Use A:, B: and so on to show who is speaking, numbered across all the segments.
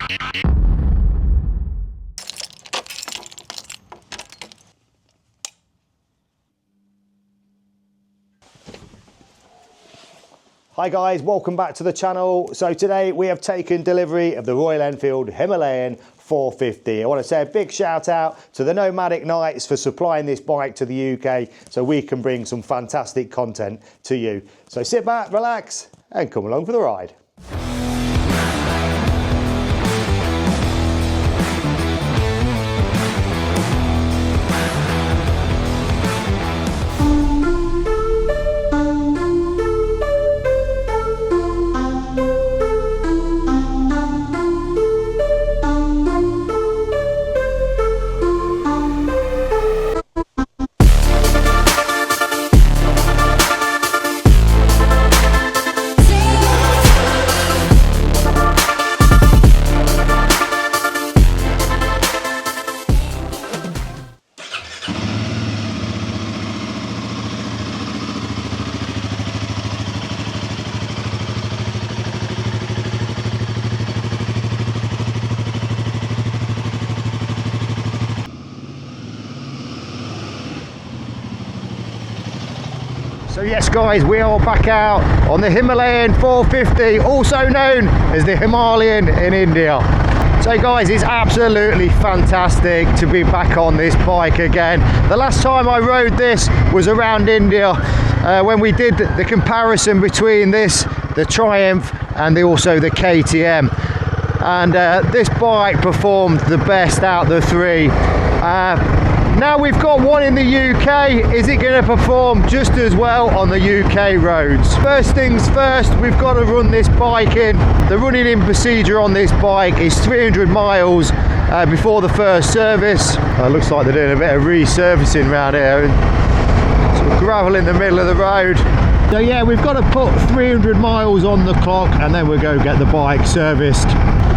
A: Hi guys, welcome back to the channel. So today we have taken delivery of the Royal Enfield Himalayan 450. I want to say a big shout out to the Nomadic Knights for supplying this bike to the UK so we can bring some fantastic content to you. So sit back, relax and come along for the ride. So yes guys, we are back out on the Himalayan 450, also known as the Himalayan in India. So guys, it's absolutely fantastic to be back on this bike again. The last time I rode this was around India when we did the comparison between this, the Triumph, and also the KTM. And this bike performed the best out of the three. Now we've got one in the UK, is it going to perform just as well on the UK roads? First things first, we've got to run this bike in. The running in procedure on this bike is 300 miles before the first service. Looks like they're doing a bit of resurfacing around here. Sort of gravel in the middle of the road. So yeah, we've got to put 300 miles on the clock and then we'll go get the bike serviced.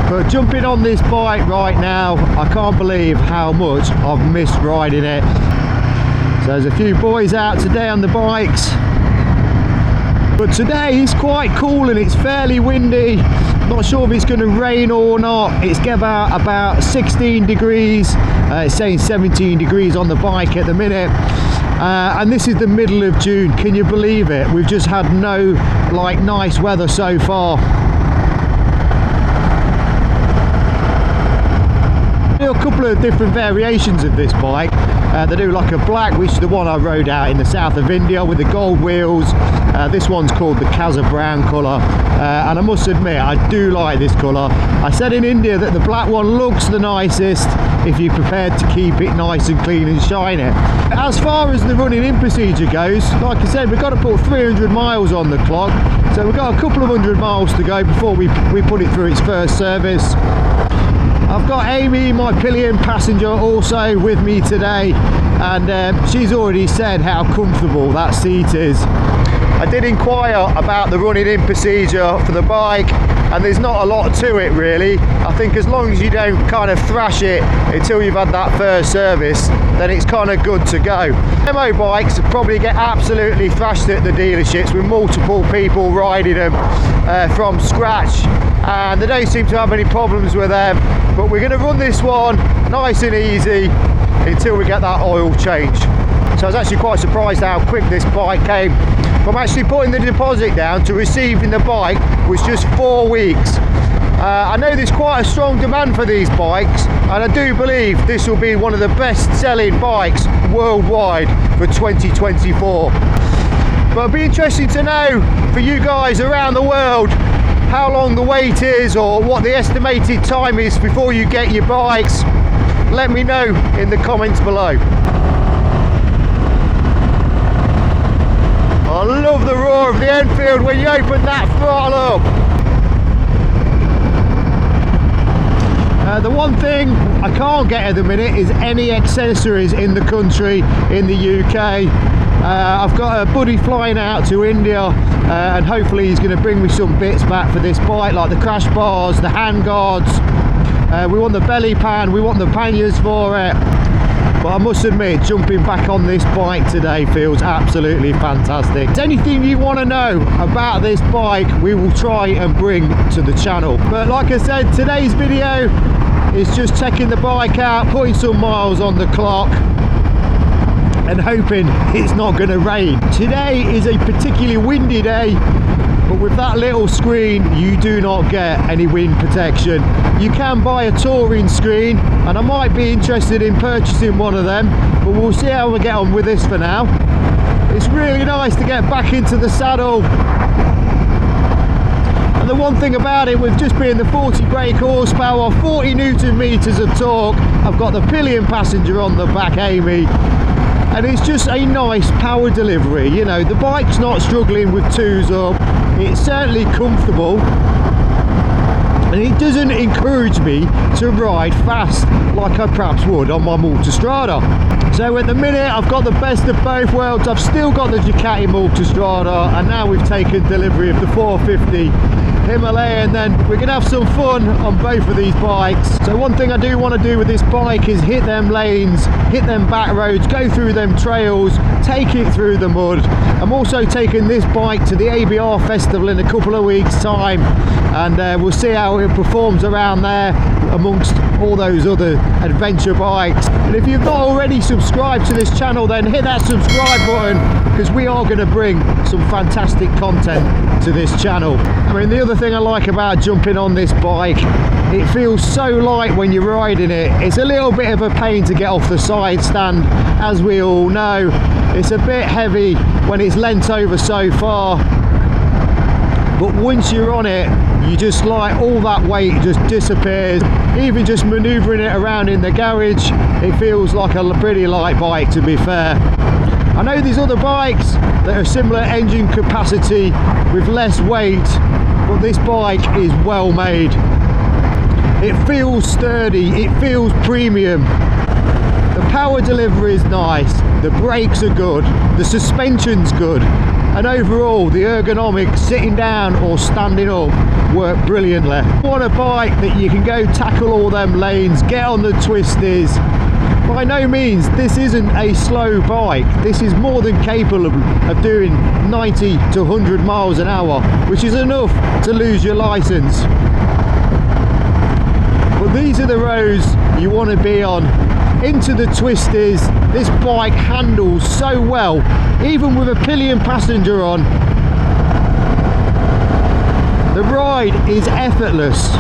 A: But jumping on this bike right now, I can't believe how much I've missed riding it. So there's a few boys out today on the bikes. But today is quite cool and it's fairly windy. Not sure if it's going to rain or not. It's about 16 degrees. It's saying 17 degrees on the bike at the minute. And this is the middle of June. Can you believe it? We've just had no nice weather so far. A couple of different variations of this bike. They do like a black, which is the one I rode out in the south of India with the gold wheels. This one's called the Kaza brown colour, and I must admit I do like this colour. I said in India that the black one looks the nicest if you're prepared to keep it nice and clean and shiny. As far as the running in procedure goes, like I said, we've got to put 300 miles on the clock, so we've got a couple of 100 miles to go before we put it through its first service. I've got Amy, my pillion passenger, also with me today, and she's already said how comfortable that seat is. I did inquire about the running in procedure for the bike, and there's not a lot to it really. I think as long as you don't kind of thrash it until you've had that first service, then it's kind of good to go. Demo bikes probably get absolutely thrashed at the dealerships with multiple people riding them from scratch, and they don't seem to have any problems with them. But we're going to run this one nice and easy until we get that oil change. So I was actually quite surprised how quick this bike came. From actually putting the deposit down to receiving the bike was just 4 weeks. I know there's quite a strong demand for these bikes, and I do believe this will be one of the best selling bikes worldwide for 2024. But it'll be interesting to know for you guys around the world how long the wait is or what the estimated time is before you get your bikes. Let me know in the comments below. I love the roar of the Enfield when you open that throttle up. The one thing I can't get at the minute is any accessories in the country, in the UK. I've got a buddy flying out to India and hopefully he's going to bring me some bits back for this bike, like the crash bars, the hand guards. We want the belly pan, we want the panniers for it. but I must admit, jumping back on this bike today feels absolutely fantastic. If there's anything you want to know about this bike, we will try and bring to the channel. But like I said, today's video is just checking the bike out, putting some miles on the clock, and hoping it's not going to rain. Today is a particularly windy day, but with that little screen you do not get any wind protection. You can buy a touring screen, and I might be interested in purchasing one of them, but we'll see how we get on with this for now. It's really nice to get back into the saddle, and the one thing about it, with just being the 40 brake horsepower, 40 newton meters of torque, I've got the pillion passenger on the back, Amy, and it's just a nice power delivery. You know, the bike's not struggling with twos up, it's certainly comfortable, and it doesn't encourage me to ride fast like I perhaps would on my Multistrada. So at the minute I've got the best of both worlds. I've still got the Ducati Multistrada, and now we've taken delivery of the 450 Himalayan, then we're gonna have some fun on both of these bikes. So one thing I do want to do with this bike is hit them lanes, hit them back roads, go through them trails, take it through the mud. I'm also taking this bike to the ABR festival in a couple of weeks time, and we'll see how it performs around there amongst all those other adventure bikes. And if you've not already subscribed to this channel, then hit that subscribe button, because we are going to bring some fantastic content to this channel. I mean, the other thing I like about jumping on this bike, it feels so light when you're riding it. It's a little bit of a pain to get off the side stand, as we all know. It's a bit heavy when it's leant over so far, but once you're on it, you just, like, all that weight just disappears. Even just manoeuvring it around in the garage, it feels like a pretty light bike, to be fair. I know there's other bikes that are similar engine capacity with less weight, but this bike is well made. It feels sturdy, it feels premium. The power delivery is nice, the brakes are good, the suspension's good, and overall the ergonomics sitting down or standing up work brilliantly. You want a bike that you can go tackle all them lanes, get on the twisties. By no means, this isn't a slow bike. This is more than capable of doing 90 to 100 miles an hour, which is enough to lose your license. But these are the roads you want to be on. Into the twisties, this bike handles so well, even with a pillion passenger on. The ride is effortless.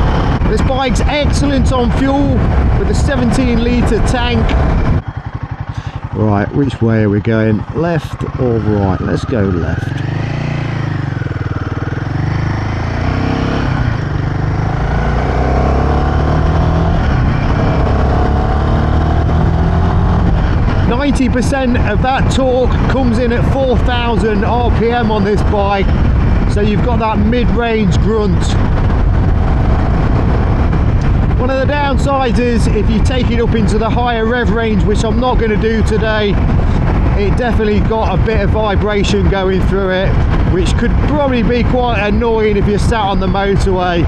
A: This bike's excellent on fuel with a 17-litre tank. Right, which way are we going? Left or right? Let's go left. %of that torque comes in at 4,000 RPM on this bike, so you've got that mid-range grunt. One of the downsides is if you take it up into the higher rev range, which I'm not going to do today, it definitely got a bit of vibration going through it, which could probably be quite annoying if you're sat on the motorway.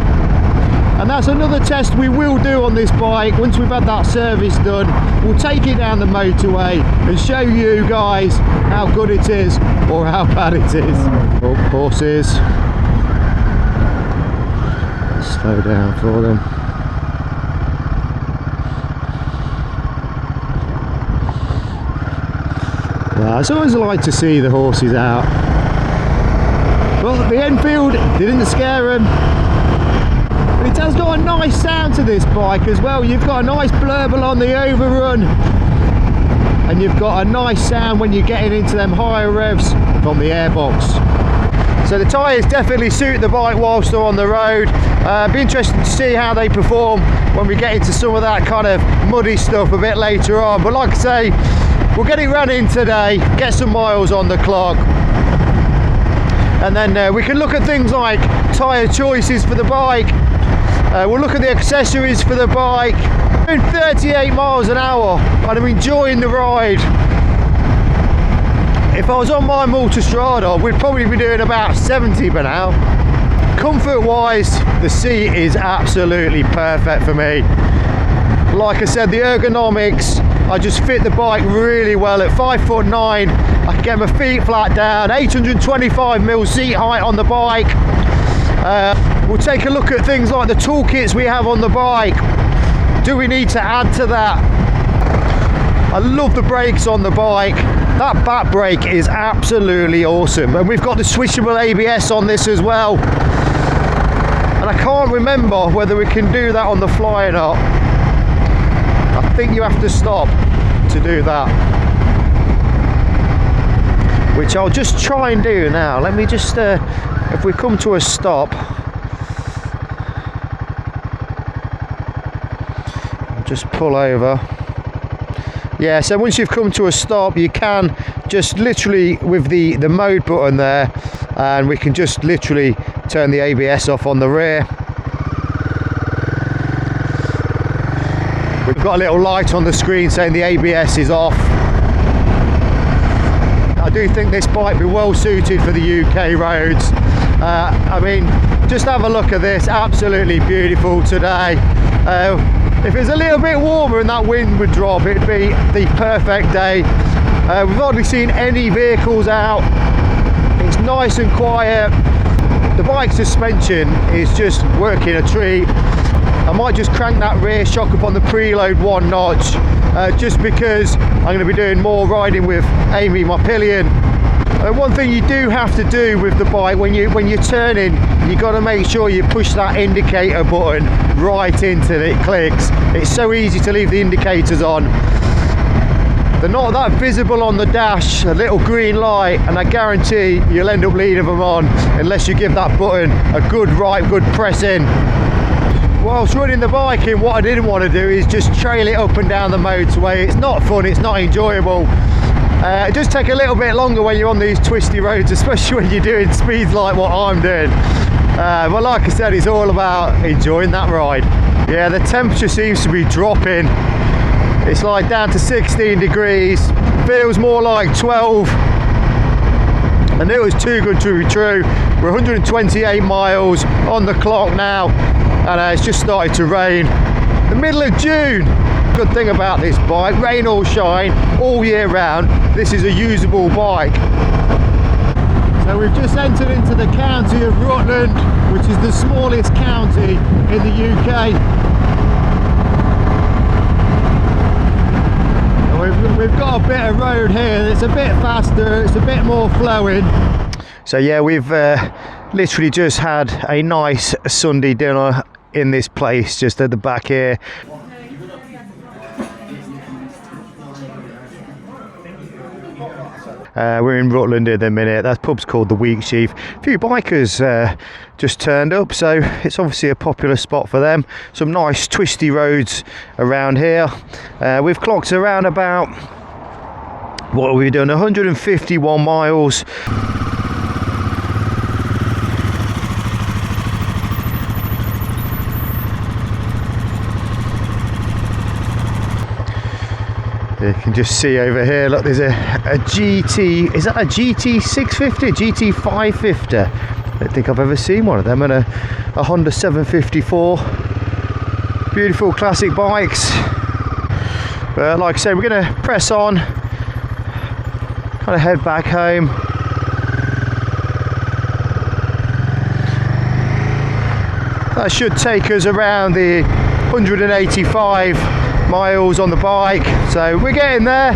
A: And that's another test we will do on this bike. Once we've had that service done, we'll take it down the motorway and show you guys how good it is or how bad it is. Oh, horses. Let's slow down for them. Yeah, I always like to see the horses out. Well, the Enfield didn't scare them. It has got a nice sound to this bike as well. You've got a nice blurble on the overrun, and you've got a nice sound when you're getting into them higher revs from the airbox. So the tyres definitely suit the bike whilst they're on the road. Be interested to see how they perform when we get into some of that kind of muddy stuff a bit later on. But like I say, we'll get it running today, get some miles on the clock, and then we can look at things like tyre choices for the bike. We'll look at the accessories for the bike. I'm doing 38 miles an hour and I'm enjoying the ride. If I was on my Multistrada, we'd probably be doing about 70 by now. Comfort wise, the seat is absolutely perfect for me. Like I said, the ergonomics, I just fit the bike really well. At 5'9", I can get my feet flat down, 825mm seat height on the bike. We'll take a look at things like the toolkits we have on the bike. Do we need to add to that? I love the brakes on the bike. That back brake is absolutely awesome. And we've got the switchable ABS on this as well. And I can't remember whether we can do that on the fly or not. I think you have to stop to do that. Which I'll just try and do now. Let me just, if we come to a stop, I'll just pull over. Yeah, so once you've come to a stop, you can just literally with the mode button there, and we can just literally turn the ABS off on the rear. We've got a little light on the screen saying the ABS is off. I do think this bike be well suited for the UK roads. I mean, just have a look at this, absolutely beautiful today. If it's a little bit warmer and that wind would drop, it'd be the perfect day. We've hardly seen any vehicles out. It's nice and quiet. The bike suspension is just working a treat. I might just crank that rear shock up on the preload one notch, just because I'm going to be doing more riding with Amy, my pillion. One thing you do have to do with the bike when you're turning, you've got to make sure you push that indicator button right into it clicks. It's so easy to leave the indicators on. They're not that visible on the dash, a little green light, and I guarantee you'll end up leaving them on unless you give that button a good press in. Whilst running the bike in, what I didn't want to do is just trail it up and down the motorway. It's not fun, it's not enjoyable. It does take a little bit longer when you're on these twisty roads, especially when you're doing speeds like what I'm doing. But like I said, it's all about enjoying that ride. Yeah, the temperature seems to be dropping. It's like down to 16 degrees, feels more like 12. I knew it was too good to be true. We're 128 miles on the clock now, and it's just started to rain. The middle of June. Good thing about this bike, rain or shine, all year round, this is a usable bike. So we've just entered into the county of Rutland, which is the smallest county in the UK. And we've got a bit of road here, it's a bit faster, it's a bit more flowing. So yeah, we've literally just had a nice Sunday dinner in this place just at the back here. We're in Rutland in a minute. That pub's called the Weak Chief. A few bikers just turned up, so it's obviously a popular spot for them. Some nice twisty roads around here. We've clocked around about, what have we done, 151 miles. You can just see over here, look, there's a GT, is that a GT 650, GT 550? I don't think I've ever seen one of them, and a Honda 754. Beautiful classic bikes. But like I say, we're going to press on, kind of head back home. That should take us around the 185 miles on the bike, so we're getting there.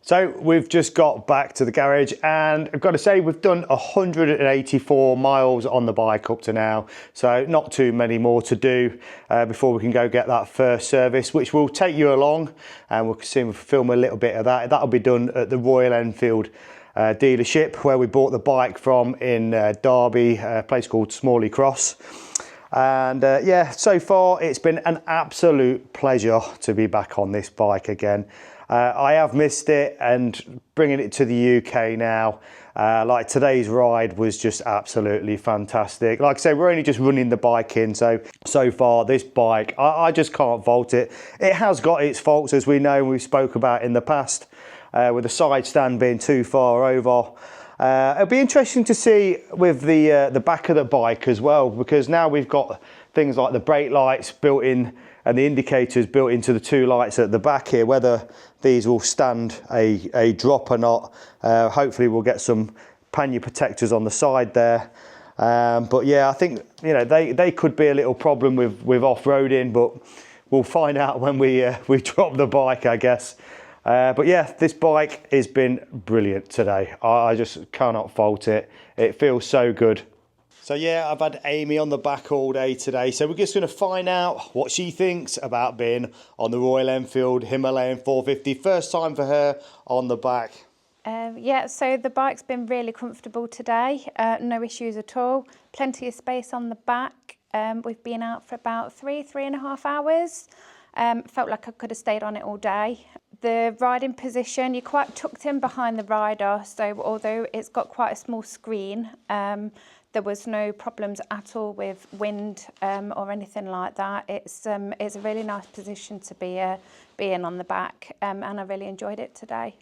A: So we've just got back to the garage, and I've got to say we've done 184 miles on the bike up to now, so not too many more to do before we can go get that first service, which will take you along, and we'll see, we'll film a little bit of that. That'll be done at the Royal Enfield dealership where we bought the bike from in Derby, a place called Smalley Cross. And yeah, so far it's been an absolute pleasure to be back on this bike again. I have missed it, and bringing it to the UK now, like today's ride was just absolutely fantastic. Like I say, we're only just running the bike in, so far this bike, I just can't fault it. It has got its faults, as we know, we spoke about in the past, with the side stand being too far over.
B: It'll be interesting to see with the back of the bike as well, because now we've got things like the brake lights built in and the indicators built into the two lights at the back here, whether these will stand a drop or not. Hopefully we'll get some pannier protectors on the side there. But yeah, I think, you know, they could be a little problem with off-roading, but we'll find out when we drop the bike, I guess. But yeah, this bike has been brilliant today. I just cannot fault it. It feels so good. So yeah, I've had Amy on the back all day today. So we're just going to find out what she thinks about being on the Royal Enfield Himalayan 450. First time for her on the back.
C: Yeah, so the bike's been really comfortable today. No issues at all. Plenty of space on the back. We've been out for about 3.5 hours. Felt like I could have stayed on it all day. The riding position, you're quite tucked in behind the rider, so although it's got quite a small screen, there was no problems at all with wind or anything like that. It's a really nice position to be in on the back, and I really enjoyed it today.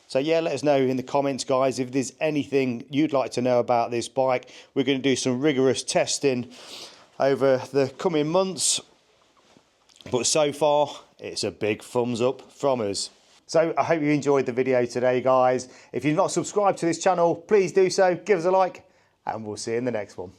B: So yeah, let us know in the comments, guys, if there's anything you'd like to know about this bike. We're going to do some rigorous testing over the coming months. But so far, it's a big thumbs up from us. So I hope you enjoyed the video today, guys. If you've not subscribed to this channel, please do so. Give us a like, and we'll see you in the next one.